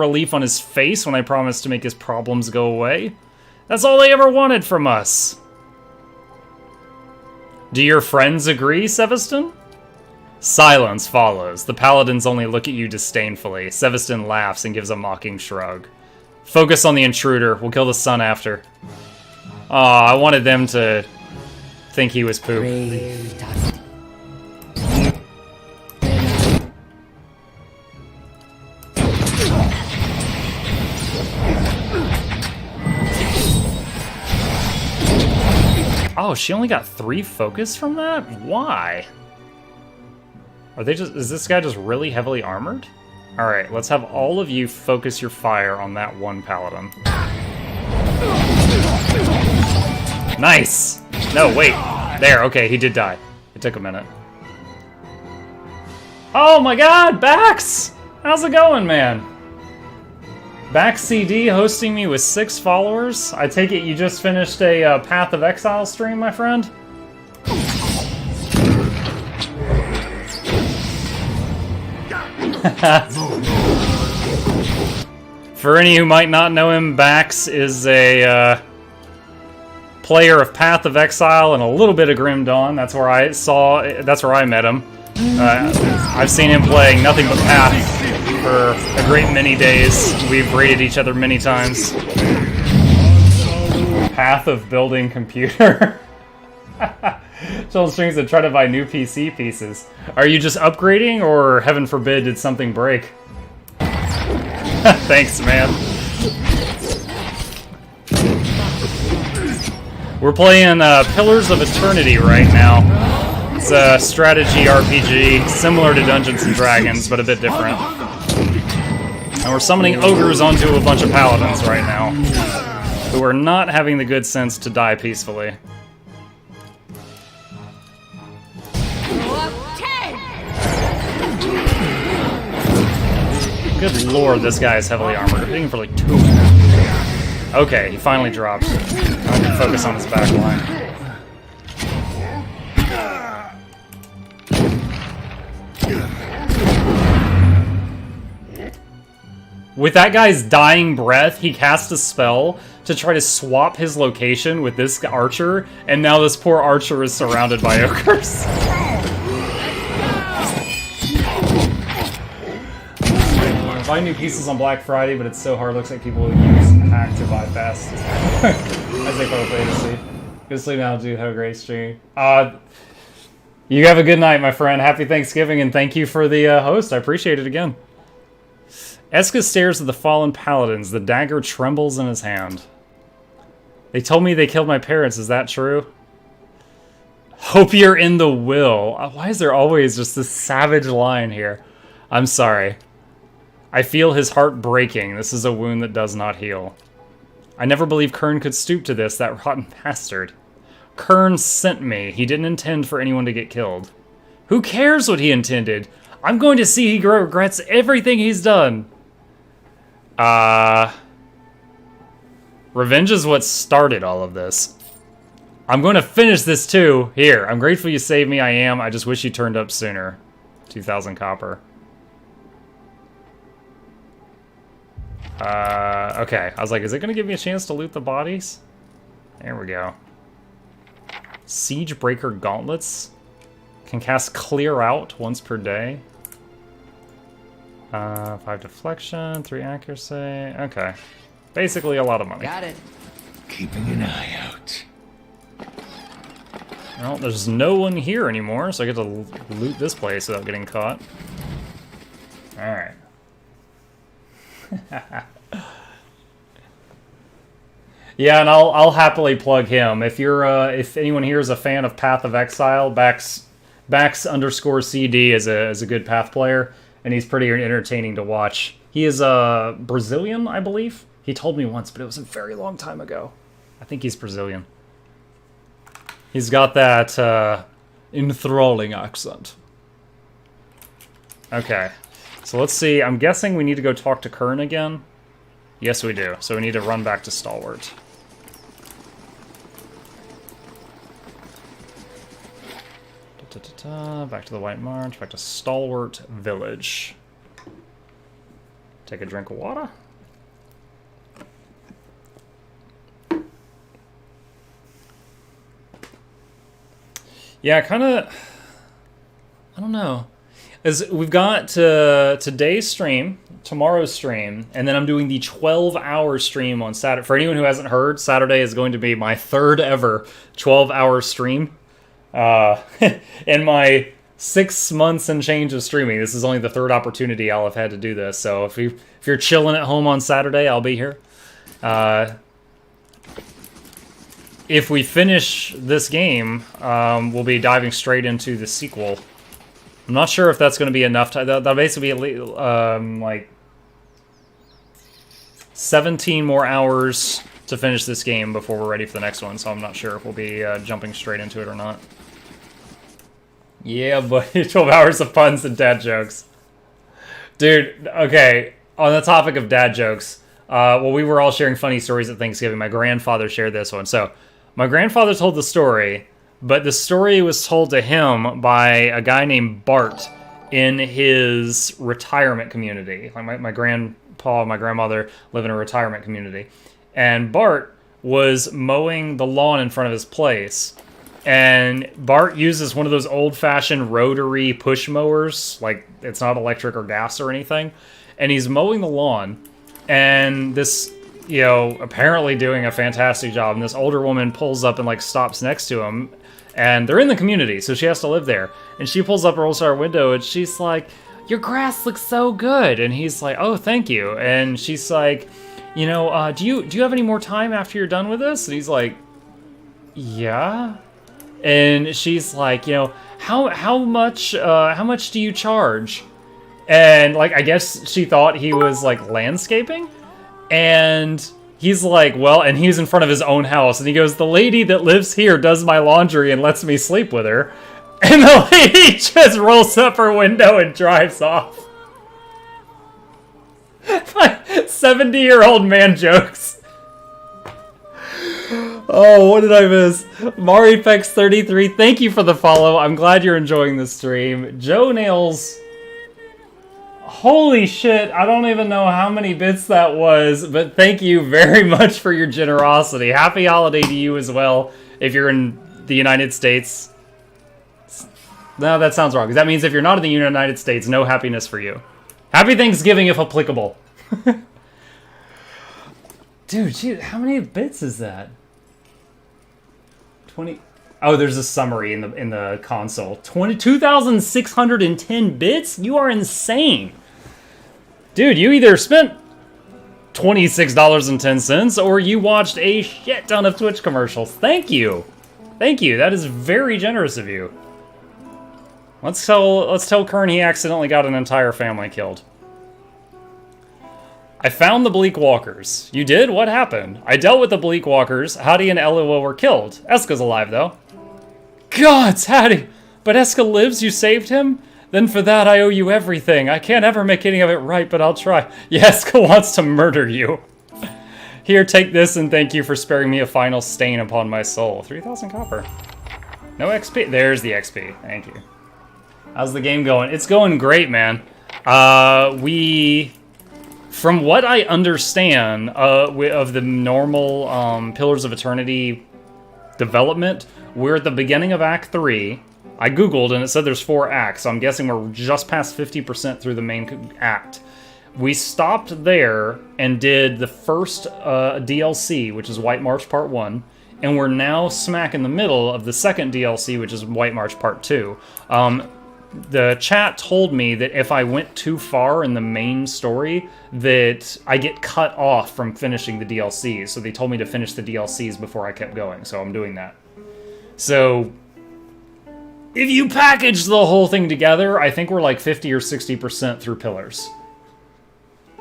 relief on his face when I promised to make his problems go away. That's all they ever wanted from us. Do your friends agree, Seviston? Silence follows. The paladins only look at you disdainfully. Seviston laughs and gives a mocking shrug. Focus on the intruder. We'll kill the sun after. Aw, I wanted them to think he was poop. Oh, she only got 3 focus from that? Why? Are they just... Is this guy just really heavily armored? Alright, let's have all of you focus your fire on that one paladin. Nice! No, wait. There, okay, he did die. It took a minute. Oh my god, Bax! How's it going, man? Bax CD hosting me with 6 followers? I take it you just finished a Path of Exile stream, my friend? For any who might not know him, Bax is a player of Path of Exile and a little bit of Grim Dawn. That's where I met him. I've seen him playing nothing but Path for a great many days. We've raided each other many times. Path of building computer. Chill strings and try to buy new PC pieces. Are you just upgrading, or heaven forbid did something break? Thanks, man. We're playing Pillars of Eternity right now. It's a strategy RPG, similar to Dungeons and Dragons, but a bit different. And we're summoning ogres onto a bunch of paladins right now, who are not having the good sense to die peacefully. Good lord, this guy is heavily armored. I'm hitting him for like 2. Okay, he finally dropped. I can focus on his back line. With that guy's dying breath, he cast a spell to try to swap his location with this archer, and now this poor archer is surrounded by ogres. Buy new pieces on Black Friday, but it's so hard. Looks like people will use hack to buy fast. As they call it, good sleep now, dude. Have a great stream. You have a good night, my friend. Happy Thanksgiving, and thank you for the host. I appreciate it again. Eska stares at the fallen paladins. The dagger trembles in his hand. They told me they killed my parents. Is that true? Hope you're in the will. Why is there always just this savage line here? I'm sorry. I feel his heart breaking. This is a wound that does not heal. I never believed Kern could stoop to this, that rotten bastard. Kern sent me. He didn't intend for anyone to get killed. Who cares what he intended? I'm going to see he regrets everything he's done. Revenge is what started all of this. I'm going to finish this too. Here, I'm grateful you saved me. I am. I just wish you turned up sooner. 2,000 copper. Okay. I was like, is it going to give me a chance to loot the bodies? There we go. Siege Breaker Gauntlets. Can cast Clear Out once per day. 5 deflection, 3 accuracy. Okay. Basically a lot of money. Got it. Keeping an eye out. Well, there's no one here anymore, so I get to loot this place without getting caught. Alright. Yeah, and I'll happily plug him. If you're if anyone here is a fan of Path of Exile, Bax _CD is a good Path player, and he's pretty entertaining to watch. He is Brazilian, I believe. He told me once, but it was a very long time ago. I think he's Brazilian. He's got that enthralling accent. Okay, so let's see. I'm guessing we need to go talk to Kern again. Yes, we do. So we need to run back to Stalwart. Back to the White March, back to Stalwart Village. Take a drink of water. Yeah, kind of... I don't know. As we've got today's stream, tomorrow's stream, and then I'm doing the 12-hour stream on Saturday. For anyone who hasn't heard, Saturday is going to be my third ever 12-hour stream. In my 6 months and change of streaming, this is only the third opportunity I'll have had to do this. So if you're chilling at home on Saturday, I'll be here. If we finish this game, we'll be diving straight into the sequel. I'm not sure if that's going to be enough time. That'll basically be like 17 more hours to finish this game before we're ready for the next one. So I'm not sure if we'll be jumping straight into it or not. Yeah, but 12 hours of puns and dad jokes. Dude, okay, on the topic of dad jokes, well, we were all sharing funny stories at Thanksgiving. My grandfather shared this one. So my grandfather told the story, but the story was told to him by a guy named Bart in his retirement community. Like my grandpa and my grandmother live in a retirement community. And Bart was mowing the lawn in front of his place. And Bart uses one of those old-fashioned rotary push mowers. Like, it's not electric or gas or anything. And he's mowing the lawn. And this, you know, apparently doing a fantastic job. And this older woman pulls up and, like, stops next to him. And they're in the community, so she has to live there. And she pulls up, rolls to our window, and she's like, "Your grass looks so good." And he's like, "Oh, thank you." And she's like, "You know, do you have any more time after you're done with this?" And he's like, "Yeah." And she's like, "You know, how much do you charge?" And like, I guess she thought he was like landscaping, and he's like, "Well," and he's in front of his own house, and he goes, "The lady that lives here does my laundry and lets me sleep with her." And the lady just rolls up her window and drives off. Like 70-year-old man jokes. Oh, what did I miss? MariPex33, thank you for the follow. I'm glad you're enjoying the stream. Joe Nails. Holy shit, I don't even know how many bits that was, but thank you very much for your generosity. Happy holiday to you as well, if you're in the United States. No, that sounds wrong, because that means if you're not in the United States, no happiness for you. Happy Thanksgiving if applicable. Dude, geez, how many bits is that? 20... Oh, there's a summary in the console. 22,610 bits? You are insane. Dude, you either spent $26.10 or you watched a shit ton of Twitch commercials. Thank you. Thank you. That is very generous of you. Let's tell Kern he accidentally got an entire family killed. I found the Bleak Walkers. You did? What happened? I dealt with the Bleak Walkers. Hattie and Elua were killed. Eska's alive, though. Gods, Hattie! But Eska lives? You saved him? Then for that I owe you everything. I can't ever make any of it right, but I'll try. Yeah, Eska wants to murder you. Here, take this and thank you for sparing me a final stain upon my soul. 3,000 copper. No XP. There's the XP. Thank you. How's the game going? It's going great, man. From what I understand of the normal Pillars of Eternity development, we're at the beginning of Act 3. I googled and it said there's 4 acts, so I'm guessing we're just past 50% through the main act. We stopped there and did the first DLC, which is White March Part 1, and we're now smack in the middle of the second DLC, which is White March Part 2. The chat told me that if I went too far in the main story, that I get cut off from finishing the DLCs. So they told me to finish the DLCs before I kept going, so I'm doing that. So if you package the whole thing together, I think we're like 50 or 60% through Pillars.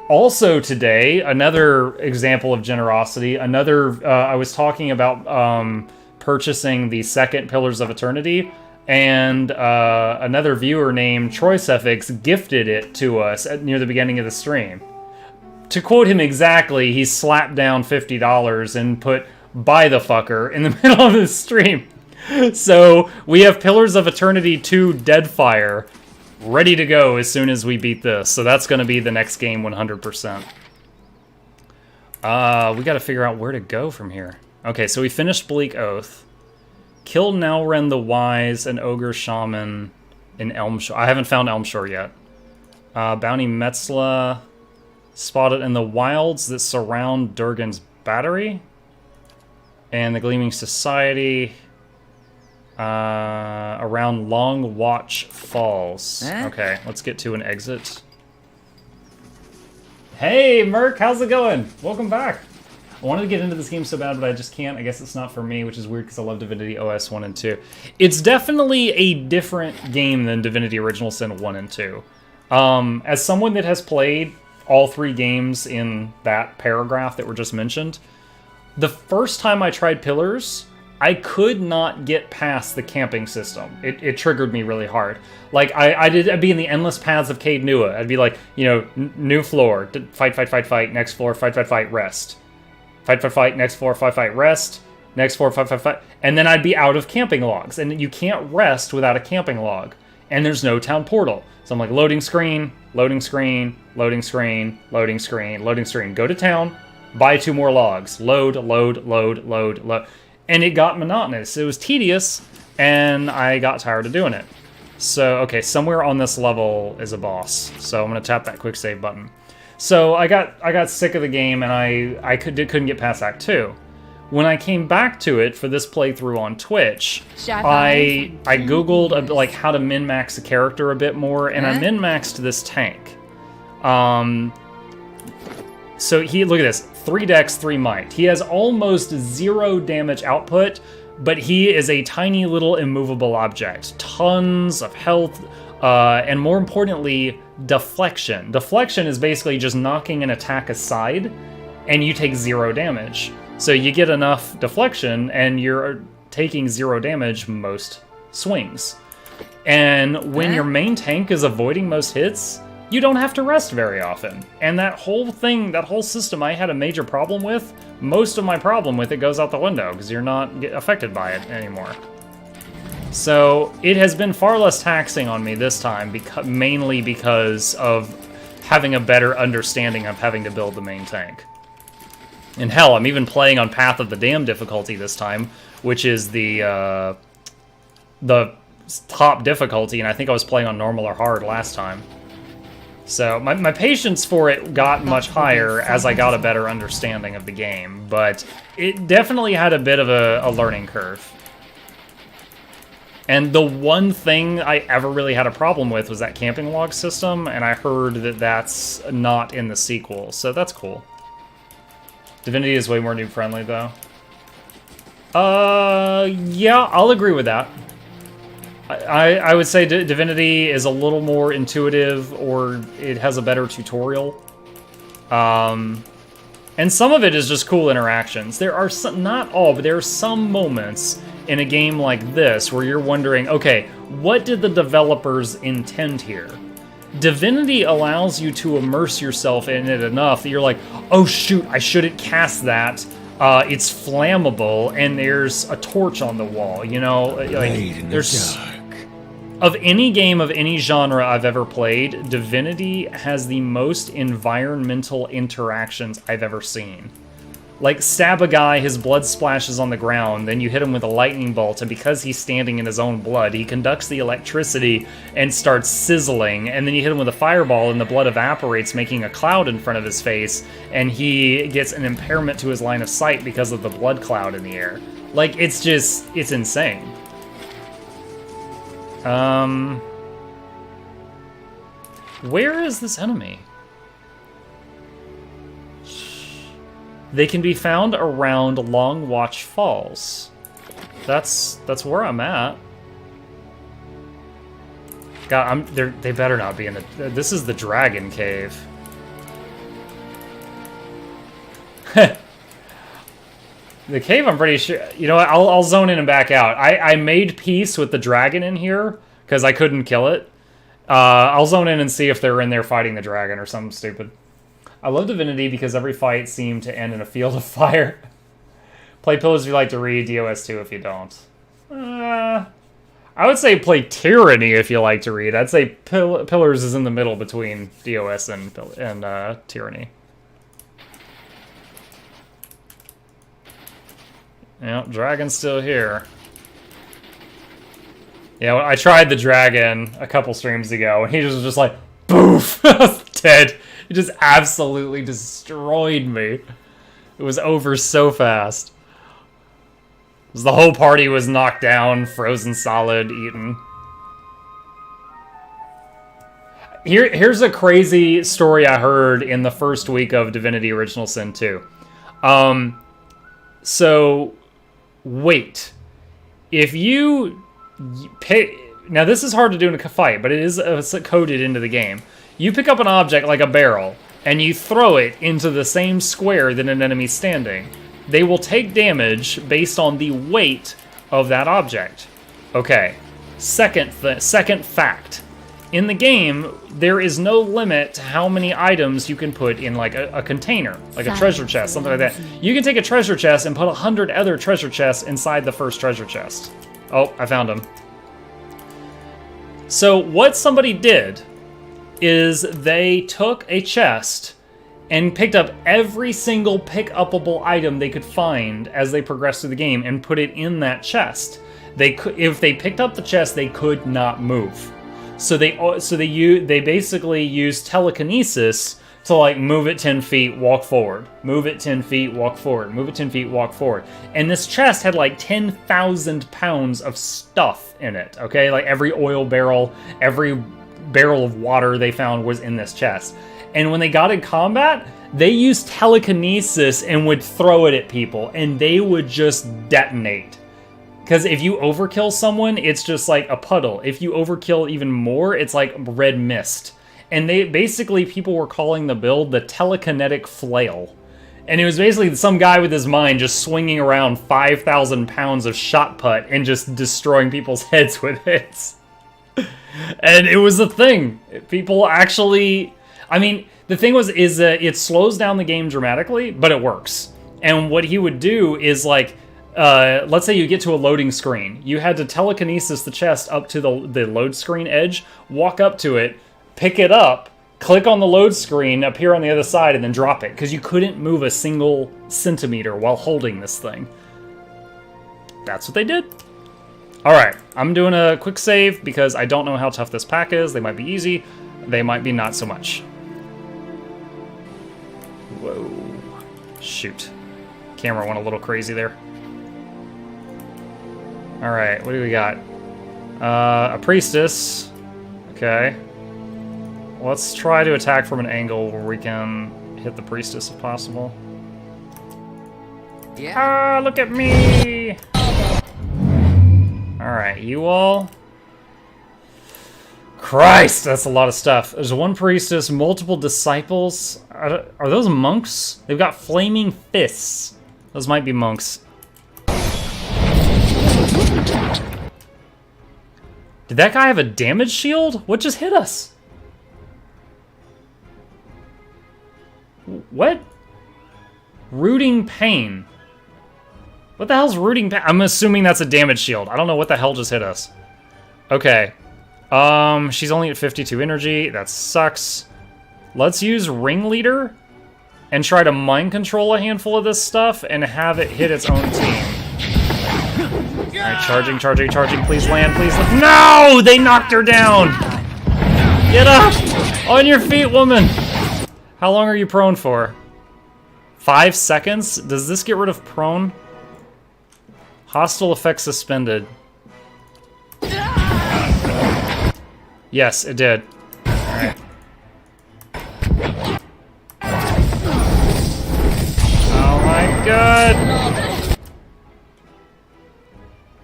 Also today, another example of generosity, I was talking about purchasing the second Pillars of Eternity, and another viewer named TroySuffix gifted it to us near the beginning of the stream. To quote him exactly, he slapped down $50 and put "buy the fucker" in the middle of the stream. So we have Pillars of Eternity 2 Deadfire ready to go as soon as we beat this. So that's going to be the next game 100%. We got to figure out where to go from here. Okay, so we finished Bleak Oath. Killed Nelren the Wise and Ogre Shaman in Elmshore. I haven't found Elmshore yet. Bounty Metzla. Spotted in the wilds that surround Durgan's Battery. And the Gleaming Society. Around Long Watch Falls. Okay, let's get to an exit. Hey, Merc, how's it going? Welcome back. I wanted to get into this game so bad, but I just can't. I guess it's not for me, which is weird because I love Divinity OS 1 and 2. It's definitely a different game than Divinity Original Sin 1 and 2. As someone that has played all 3 games in that paragraph that were just mentioned, the first time I tried Pillars, I could not get past the camping system. It triggered me really hard. Like, I'd be in the endless paths of Cade Nua. I'd be like, you know, new floor, fight, fight, fight, fight, next floor, fight, fight, fight, rest. Fight, fight, fight, next floor, fight, fight, rest. Next floor, fight, fight, fight. And then I'd be out of camping logs. And you can't rest without a camping log. And there's no town portal. So I'm like, loading screen, loading screen, loading screen, loading screen, loading screen. Go to town, buy 2 more logs. Load, load, load, load, load. And it got monotonous. It was tedious, and I got tired of doing it. So, okay, somewhere on this level is a boss. So I'm going to tap that quick save button. So I got sick of the game, and I couldn't get past Act 2. When I came back to it for this playthrough on Twitch, I googled like how to min-max a character a bit more, and I min-maxed this tank. So look at this, 3 dex, 3 might. He has almost 0 damage output, but he is a tiny little immovable object. Tons of health, and more importantly, deflection. Deflection is basically just knocking an attack aside, and you take 0 damage. So you get enough deflection, and you're taking 0 damage most swings. And when your main tank is avoiding most hits, you don't have to rest very often. And that whole thing, that whole system I had a major problem with, most of my problem with it goes out the window, because you're not affected by it anymore. So it has been far less taxing on me this time, mainly because of having a better understanding of having to build the main tank. And hell, I'm even playing on Path of the Damned difficulty this time, which is the top difficulty, and I think I was playing on normal or hard last time. So my patience for it got much higher as I got a better understanding of the game, but it definitely had a bit of a learning curve. And the one thing I ever really had a problem with was that camping log system, and I heard that that's not in the sequel, so that's cool. Divinity is way more noob-friendly, though. Yeah, I'll agree with that. I would say Divinity is a little more intuitive, or it has a better tutorial. And some of it is just cool interactions. There are some, not all, but there are some moments in a game like this where you're wondering, okay, what did the developers intend here? Divinity allows you to immerse yourself in it enough that you're like, oh shoot, I shouldn't cast that. It's flammable, and there's a torch on the wall, you know? Like, there's... Of any game of any genre I've ever played, Divinity has the most environmental interactions I've ever seen. Like, stab a guy, his blood splashes on the ground, then you hit him with a lightning bolt, and because he's standing in his own blood, he conducts the electricity and starts sizzling, and then you hit him with a fireball and the blood evaporates, making a cloud in front of his face, and he gets an impairment to his line of sight because of the blood cloud in the air. Like, it's insane. Where is this enemy? They can be found around Long Watch Falls. That's where I'm at. God, they better not be in the... This is the Dragon Cave. The cave, I'm pretty sure... You know what? I'll zone in and back out. I made peace with the dragon in here, because I couldn't kill it. I'll zone in and see if they're in there fighting the dragon or something stupid. I love Divinity because every fight seemed to end in a field of fire. Play Pillars if you like to read, DOS 2 if you don't. I I would say play Tyranny if you like to read. I'd say Pillars is in the middle between DOS and Tyranny. Yeah, Dragon's still here. Yeah, I tried the Dragon a couple streams ago, and he was just like, boof! I was dead. He just absolutely destroyed me. It was over so fast. The whole party was knocked down, frozen solid, eaten. Here's a crazy story I heard in the first week of Divinity Original Sin 2. So, wait. If you pick... Now, this is hard to do in a fight, but it is coded into the game. You pick up an object like a barrel, and you throw it into the same square that an enemy's standing. They will take damage based on the weight of that object. Okay. Second fact. In the game, there is no limit to how many items you can put in like a container, like a treasure chest, something like that. You can take a treasure chest and put 100 other treasure chests inside the first treasure chest. Oh, I found him. So what somebody did is they took a chest and picked up every single pick-upable item they could find as they progressed through the game and put it in that chest. If they picked up the chest, they could not move. So they basically used telekinesis to like move it 10 feet, walk forward, move it 10 feet, walk forward, move it 10 feet, walk forward. And this chest had like 10,000 pounds of stuff in it. Okay, like every oil barrel, every barrel of water they found was in this chest. And when they got in combat, they used telekinesis and would throw it at people, and they would just detonate. Because if you overkill someone, it's just like a puddle. If you overkill even more, it's like red mist. And people were calling the build the telekinetic flail. And it was basically some guy with his mind just swinging around 5,000 pounds of shot put and just destroying people's heads with it. And it was a thing. People actually... I mean, the thing is that it slows down the game dramatically, but it works. And what he would do is like, let's say you get to a loading screen. You had to telekinesis the chest up to the load screen edge, walk up to it, pick it up, click on the load screen, appear on the other side, and then drop it. Because you couldn't move a single centimeter while holding this thing. That's what they did. Alright, I'm doing a quick save because I don't know how tough this pack is. They might be easy. They might be not so much. Whoa. Shoot. Camera went a little crazy there. Alright, what do we got? A priestess. Okay. Let's try to attack from an angle where we can hit the priestess if possible. Yeah. Ah, look at me! Alright, you all. Christ, that's a lot of stuff. There's one priestess, multiple disciples. Are those monks? They've got flaming fists. Those might be monks. Did that guy have a damage shield? What just hit us? What? Rooting pain. What the hell's rooting pain? I'm assuming that's a damage shield. I don't know what the hell just hit us. Okay. She's only at 52 energy. That sucks. Let's use Ringleader and try to mind control a handful of this stuff and have it hit its own team. Alright, charging. Please land, please land. No! They knocked her down! Get up! On your feet, woman! How long are you prone for? 5 seconds? Does this get rid of prone? Hostile effect suspended. Yes, it did. Alright. Oh my god!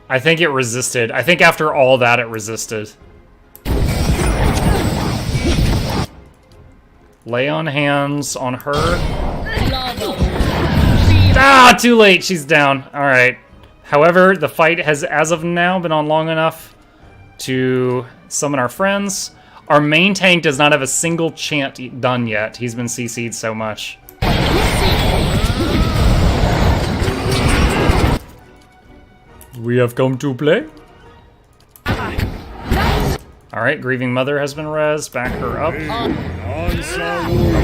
I think it resisted. I think after all that, it resisted. Lay on hands on her. Ah, too late. She's down. Alright. However, the fight has, as of now, been on long enough to summon our friends. Our main tank does not have a single chant done yet. He's been CC'd so much. We have come to play. Alright, Grieving Mother has been rezzed. Back her up. Oh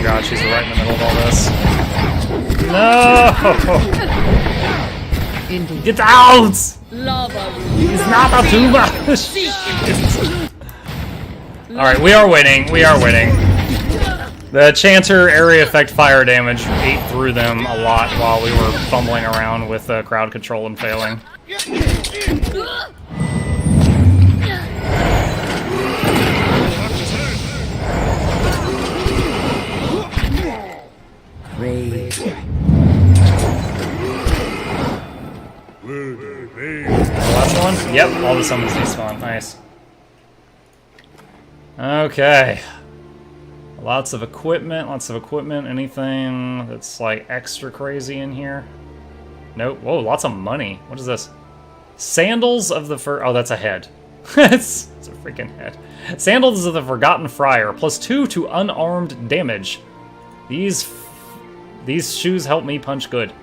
god, she's right in the middle of all this. No! Indeed. Get out! It's not a too much! Alright, we are winning. We are winning. The Chanter area effect fire damage ate through them a lot while we were fumbling around with crowd control and failing. Last one? Yep, all the summons despawn. Nice. Okay. Lots of equipment, Anything that's like extra crazy in here? Nope. Whoa, lots of money. What is this? Sandals of the Oh, that's a head. it's a freaking head. Sandals of the Forgotten Friar, +2 to unarmed damage. These shoes help me punch good.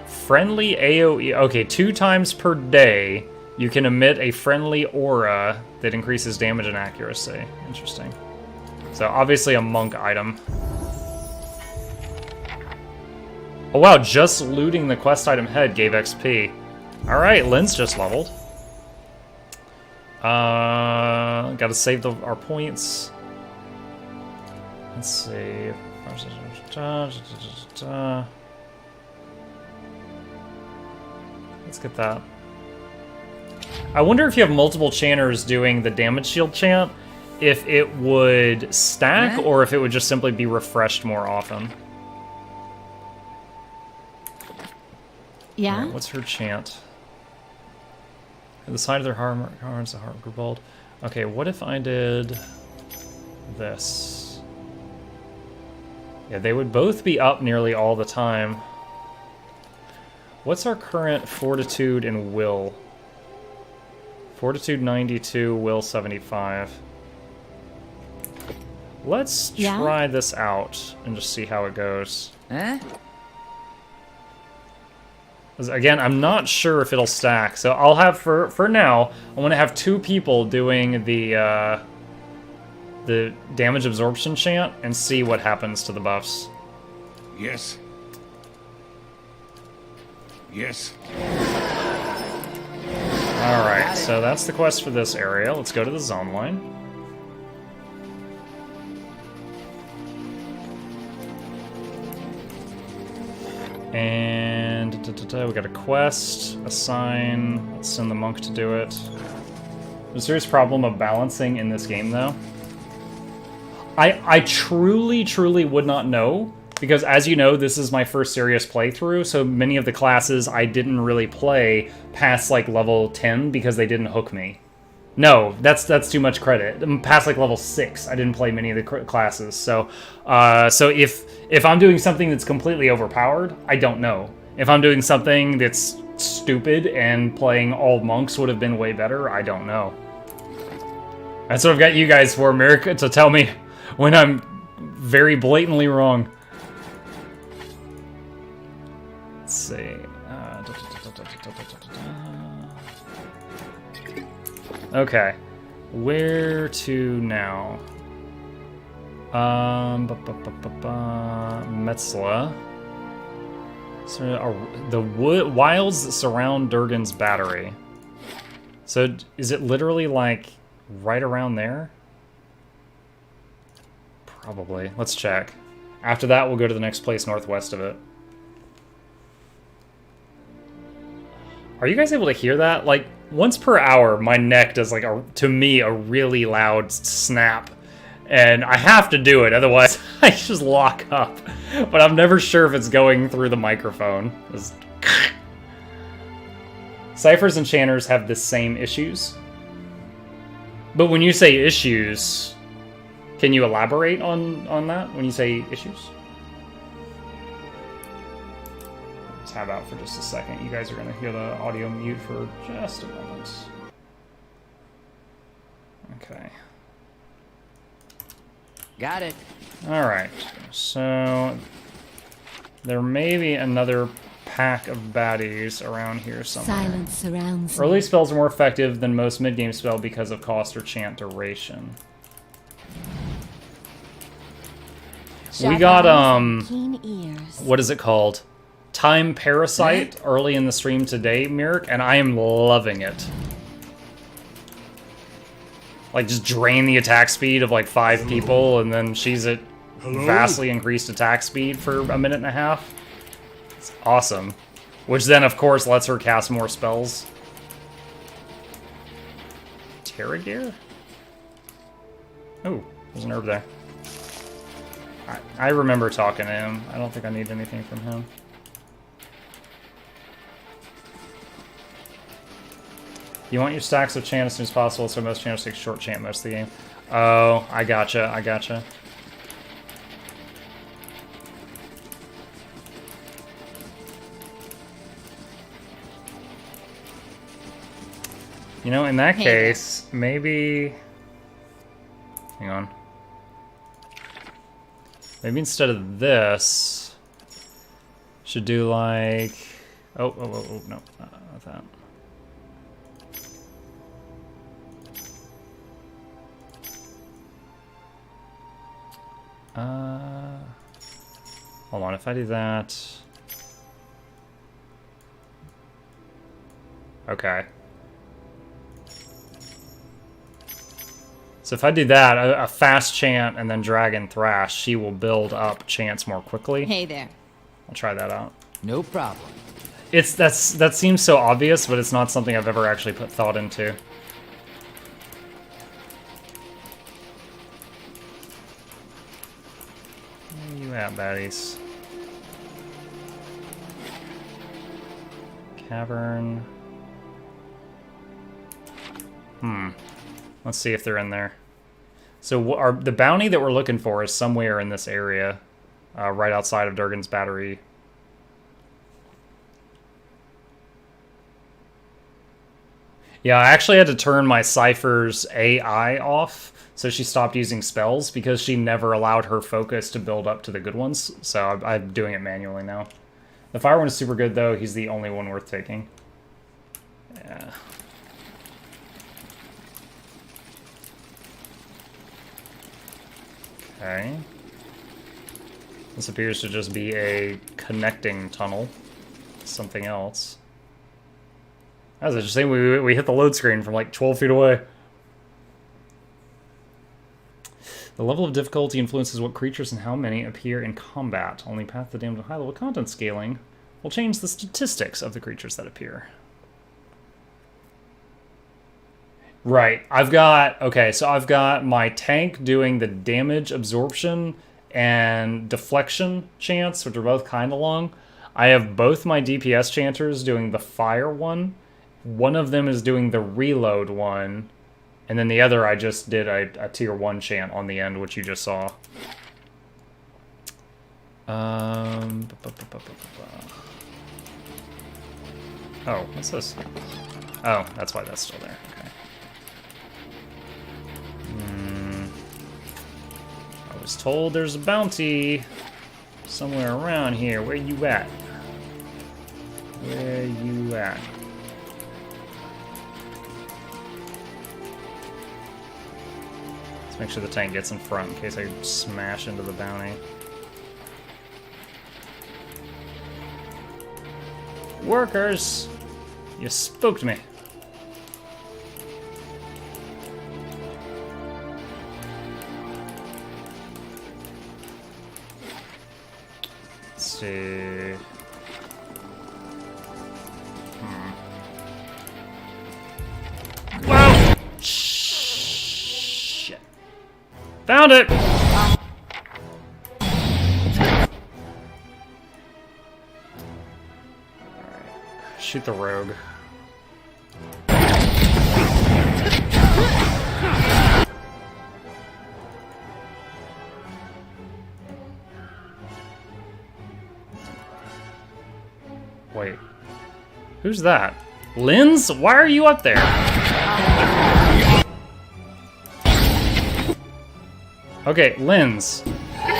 Friendly AoE. Okay, 2 times per day, you can emit a friendly aura that increases damage and accuracy. Interesting. So obviously a monk item. Oh wow, just looting the quest item head gave XP. Alright, Lynn's just leveled. Gotta save our points. Let's see. Let's get that. I wonder if you have multiple chanters doing the damage shield chant, if it would stack or if it would just simply be refreshed more often. Yeah? What's her chant? At the side of their horns, the heart grew bold. Okay, what if I did this? Yeah, they would both be up nearly all the time. What's our current fortitude and will? Fortitude 92, will 75. Let's try this out and just see how it goes. Again, I'm not sure if it'll stack, so I'll have for now. I want to have 2 people doing the damage absorption chant and see what happens to the buffs. Yes. Yes. All right, so that's the quest for this area. Let's go to the zone line. And we got a quest, assign, let's send the monk to do it. There's a serious problem of balancing in this game, though. I truly would not know, because as you know, this is my first serious playthrough, so many of the classes I didn't really play past like level 10 because they didn't hook me. No, that's too much credit. Past like level 6, I didn't play many of the classes. So, so if I'm doing something that's completely overpowered, I don't know. If I'm doing something that's stupid and playing all monks would have been way better, I don't know. That's what I've got you guys for, America, to tell me when I'm very blatantly wrong. Let's see. Okay, where to now? Metzla. So the wilds that surround Durgan's battery. So is it literally like right around there? Probably. Let's check. After that, we'll go to the next place northwest of it. Are you guys able to hear that? Like, once per hour, my neck does, like, to me, a really loud snap. And I have to do it, otherwise I just lock up. But I'm never sure if it's going through the microphone. Ciphers and chanters have the same issues. But when you say issues, can you elaborate on that when you say issues? Tab out for just a second. You guys are going to hear the audio mute for just a moment. Okay. Got it. Alright, so there may be another pack of baddies around here somewhere. Silence surrounds me. Early spells are more effective than most mid-game spell because of cost or chant duration. We got, Keen ears. what is it called? Time Parasite early in the stream today, Mirk, and I am loving it. Like, just drain the attack speed of, like, 5 people, and then she's at vastly increased attack speed for a minute and a half. It's awesome. Which then, of course, lets her cast more spells. Terragear? Oh, there's an herb there. I remember talking to him. I don't think I need anything from him. You want your stacks of chant as soon as possible, so most channels take short chant most of the game. Oh, I gotcha, I gotcha. You know, in that case, maybe... Hang on. Maybe instead of this, should do like... Oh, no, not that. Hold on, if I do that... Okay. So if I do that, a fast chant and then Dragon Thrash, she will build up chants more quickly. Hey there. I'll try that out. No problem. That seems so obvious, but it's not something I've ever actually put thought into. Where you at, baddies? Cavern. Let's see if they're in there. So the bounty that we're looking for is somewhere in this area, right outside of Durgan's Battery. Yeah, I actually had to turn my Cypher's AI off, so she stopped using spells, because she never allowed her focus to build up to the good ones, so I'm doing it manually now. The Fire one is super good, though. He's the only one worth taking. Yeah. Okay. This appears to just be a connecting tunnel. Something else. That was interesting. We hit the load screen from like 12 feet away. The level of difficulty influences what creatures and how many appear in combat. Only Path to the Damned with high level content scaling will change the statistics of the creatures that appear. Right, I've got my tank doing the damage absorption and deflection chants, which are both kind of long. I have both my DPS chanters doing the fire one. One of them is doing the reload one, and then the other I just did a tier 1 chant on the end, which you just saw. Oh, what's this? Oh, that's why that's still there. Okay. I was told there's a bounty somewhere around here. Where you at? Where you at? Let's make sure the tank gets in front in case I smash into the bounty. Workers! You spooked me. Let's see. Whoa! Shit. Found it! Shoot the rogue. Wait. Who's that? Linz? Why are you up there? Okay, Linz.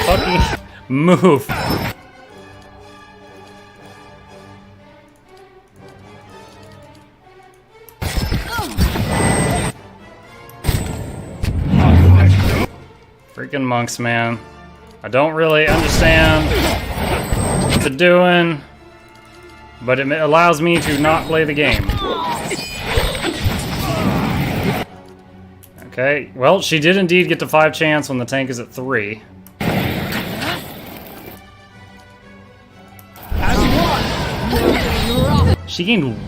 Fucking move. Freaking monks, man. I don't really understand what they're doing, but it allows me to not play the game. Okay, well, she did indeed get to 5 chance when the tank is at 3. She gained